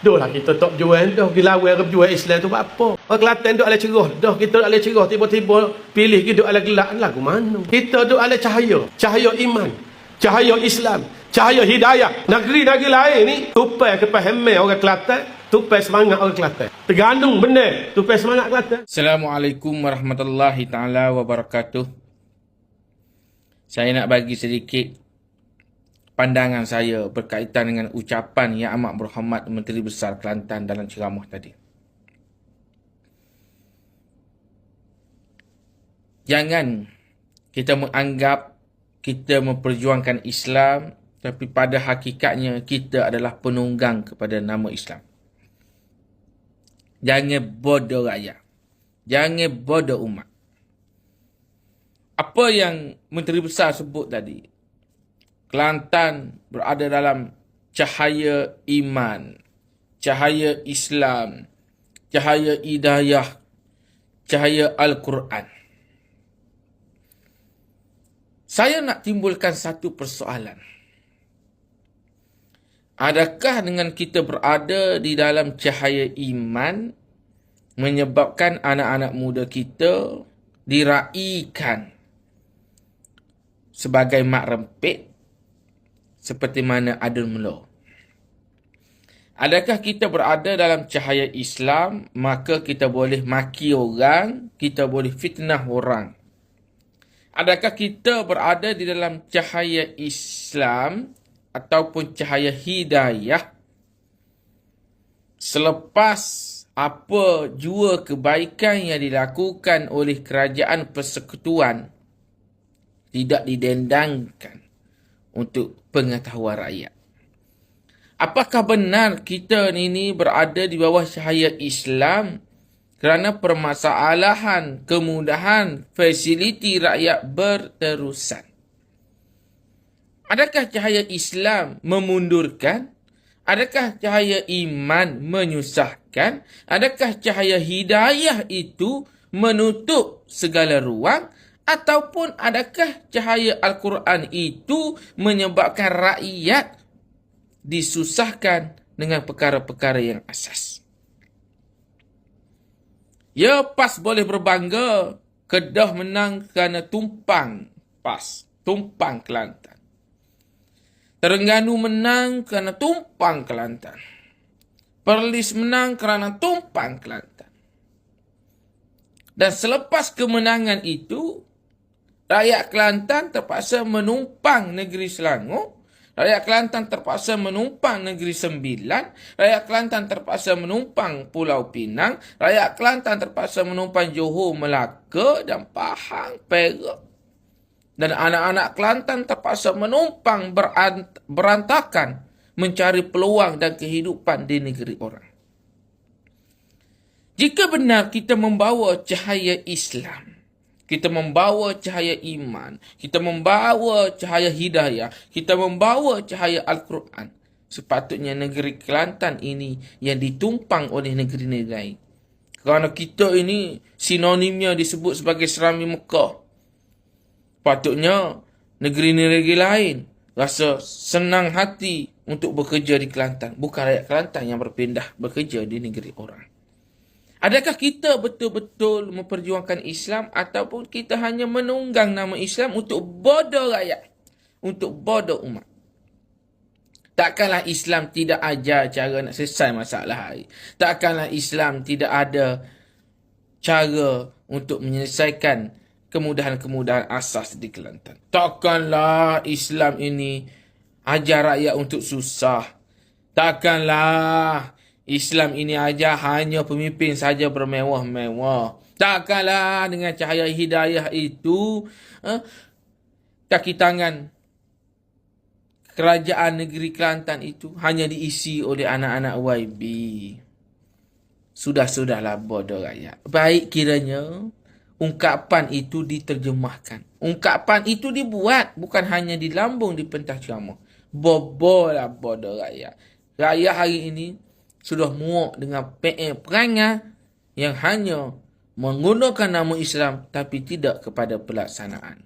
Dah lah kita tak jual dah. Gila orang jual Islam tu apa? Orang Kelantan duk ala cerah. Dah kita duk ala cerah. Tiba-tiba pilih kita duk ala gelap. Lagu mana? Kita duk ala cahaya. Cahaya iman. Cahaya Islam. Cahaya hidayah. Negeri-negeri lain ni tupai kepahaman orang Kelantan. Tupai semangat orang Kelantan. Tergantung benar. Tupai semangat Kelantan. Assalamualaikum warahmatullahi ta'ala wabarakatuh. Saya nak bagi sedikit pandangan saya berkaitan dengan ucapan Yang Amat Berhormat Menteri Besar Kelantan dalam ceramah tadi. Jangan kita menganggap kita memperjuangkan Islam, tapi pada hakikatnya kita adalah penunggang kepada nama Islam. Jangan bodoh rakyat. Jangan bodoh umat. Apa yang Menteri Besar sebut tadi, Kelantan berada dalam cahaya iman, cahaya Islam, cahaya hidayah, cahaya Al-Quran. Saya nak timbulkan satu persoalan. Adakah dengan kita berada di dalam cahaya iman menyebabkan anak-anak muda kita diraikan sebagai mak rempit seperti mana adun mula? Adakah kita berada dalam cahaya Islam, maka kita boleh maki orang, kita boleh fitnah orang? Adakah kita berada di dalam cahaya Islam ataupun cahaya hidayah, selepas apa jua kebaikan yang dilakukan oleh kerajaan persekutuan tidak didendangkan untuk pengetahuan rakyat? Apakah benar kita ini berada di bawah cahaya Islam kerana permasalahan, kemudahan, fasiliti rakyat berterusan? Adakah cahaya Islam memundurkan? Adakah cahaya iman menyusahkan? Adakah cahaya hidayah itu menutup segala ruang? Ataupun adakah cahaya Al-Quran itu menyebabkan rakyat disusahkan dengan perkara-perkara yang asas? Ya, PAS boleh berbangga. Kedah menang kerana tumpang PAS. Tumpang Kelantan. Terengganu menang kerana tumpang Kelantan. Perlis menang kerana tumpang Kelantan. Dan selepas kemenangan itu, rakyat Kelantan terpaksa menumpang negeri Selangor. Rakyat Kelantan terpaksa menumpang negeri Sembilan. Rakyat Kelantan terpaksa menumpang Pulau Pinang. Rakyat Kelantan terpaksa menumpang Johor, Melaka dan Pahang, Perak. Dan anak-anak Kelantan terpaksa menumpang berantakan mencari peluang dan kehidupan di negeri orang. Jika benar kita membawa cahaya Islam, kita membawa cahaya iman, kita membawa cahaya hidayah, kita membawa cahaya Al-Quran, sepatutnya negeri Kelantan ini yang ditumpang oleh negeri-negeri lain. Kerana kita ini sinonimnya disebut sebagai Serami Mekah. Patutnya negeri-negeri lain rasa senang hati untuk bekerja di Kelantan. Bukan rakyat Kelantan yang berpindah bekerja di negeri orang. Adakah kita betul-betul memperjuangkan Islam ataupun kita hanya menunggang nama Islam untuk bodoh rakyat, untuk bodoh umat? Takkanlah Islam tidak ajar cara nak selesai masalah hari. Takkanlah Islam tidak ada cara untuk menyelesaikan kemudahan-kemudahan asas di Kelantan. Takkanlah Islam ini ajar rakyat untuk susah. Takkanlah Islam ini ajar hanya pemimpin saja bermewah-mewah. Takkanlah dengan cahaya hidayah itu kaki tangan kerajaan negeri Kelantan itu hanya diisi oleh anak-anak YB. Sudah-sudahlah bodoh rakyat. Baik kiranya ungkapan itu diterjemahkan. Ungkapan itu dibuat, bukan hanya dilambung di pentas ceramah. Bobolah bodoh rakyat. Rakyat hari ini sudah muak dengan perangai yang hanya menggunakan nama Islam tapi tidak kepada pelaksanaan.